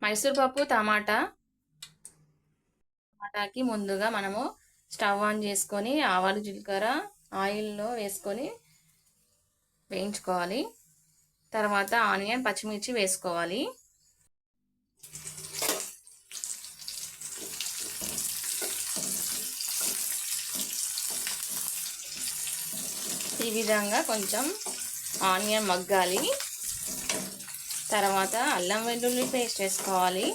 మైసూర్ పప్పు టమాటాకి ముందుగా మనము స్టవ్ ఆన్ చేసుకొని ఆవాలు జీలకర్ర ఆయిల్లో వేసుకొని వేయించుకోవాలి. తర్వాత ఆనియన్ పచ్చిమిర్చి వేసుకోవాలి. ఈ విధంగా కొంచెం ఆనియన్ మగ్గాలి. తర్వాత అల్లం వెల్లుల్లి పేస్ట్ వేసుకోవాలి.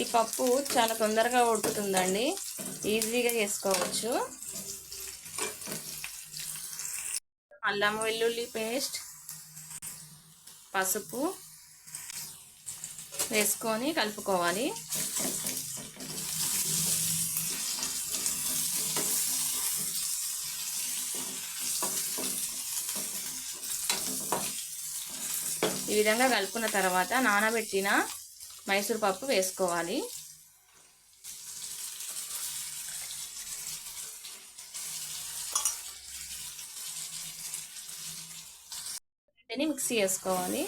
ఈ పప్పు చాలా తొందరగా ఉడుకుతుందండి, ఈజీగా చేసుకోవచ్చు. అల్లం వెల్లుల్లి పేస్ట్, పసుపు వేసుకొని కలుపుకోవాలి. ఈ విధంగా కలుపుకున్న తర్వాత నానబెట్టిన మైసూర్ పప్పు వేసుకోవాలి. దీన్ని మిక్సీ చేసుకోవాలి.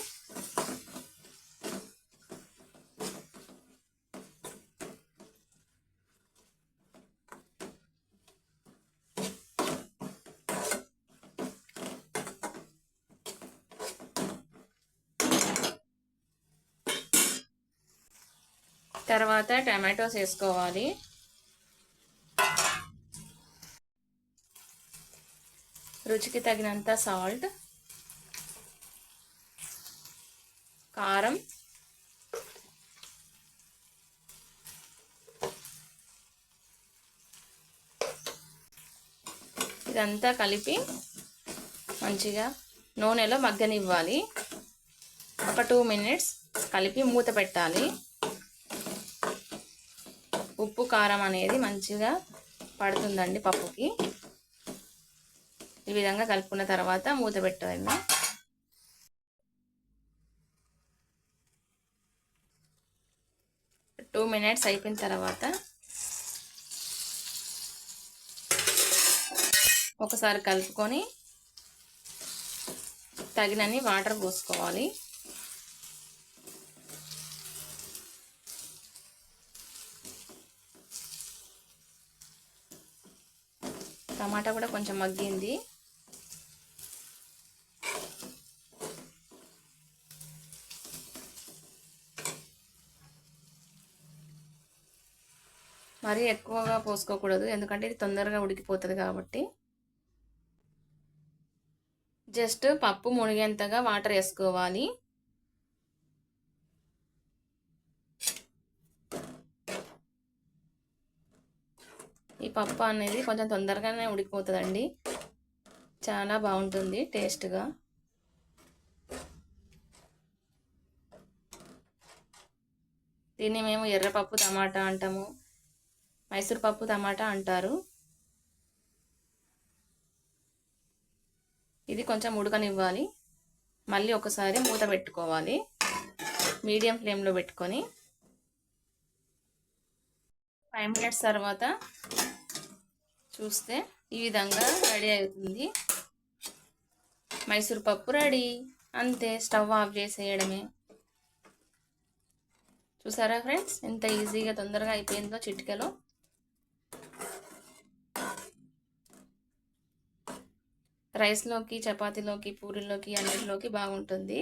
తర్వాత టమాటోస్ వేసుకోవాలి. రుచికి తగినంత సాల్ట్, కారం, ఇదంతా కలిపి మంచిగా నూనెలో మగ్గనివ్వాలి. ఒక 2 మినిట్స్ కలిపి మూత పెట్టాలి. ఉప్పు కారం అనేది మంచిగా పడుతుందండి పప్పుకి. ఈ విధంగా కలుపుకున్న తర్వాత మూత పెట్టాలి. 2 మినిట్స్ అయిపోయిన తర్వాత ఒకసారి కలుపుకొని తగినన్ని వాటర్ పోసుకోవాలి. టమాటా కూడా కొంచెం మగ్గింది. మరీ ఎక్కువగా పోసుకోకూడదు, ఎందుకంటే ఇది తొందరగా ఉడికిపోతుంది కాబట్టి. జస్ట్ పప్పు మునిగేంతగా వాటర్ వేసుకోవాలి. ఈ పప్పు అనేది కొంచెం తొందరగానే ఉడికిపోతుందండి, చాలా బాగుంటుంది టేస్ట్గా. దీన్ని మేము ఎర్రపప్పు టమాటా అంటాము, మైసూర్ పప్పు టమాటా అంటారు. ఇది కొంచెం ఉడకనివ్వాలి. మళ్ళీ ఒకసారి మూత పెట్టుకోవాలి, మీడియం ఫ్లేమ్లో పెట్టుకొని. 5 మినిట్స్ తర్వాత చూస్తే ఈ విధంగా రెడీ అవుతుంది. మైసూర్ పప్పు రెడీ. అంతే, స్టవ్ ఆఫ్ చేసేయడమే. చూసారా ఫ్రెండ్స్, ఎంత ఈజీగా తొందరగా అయిపోయిందో చిటికెలో. రైస్లోకి, చపాతీలోకి, పూరీలోకి అన్నిటిలోకి బాగుంటుంది.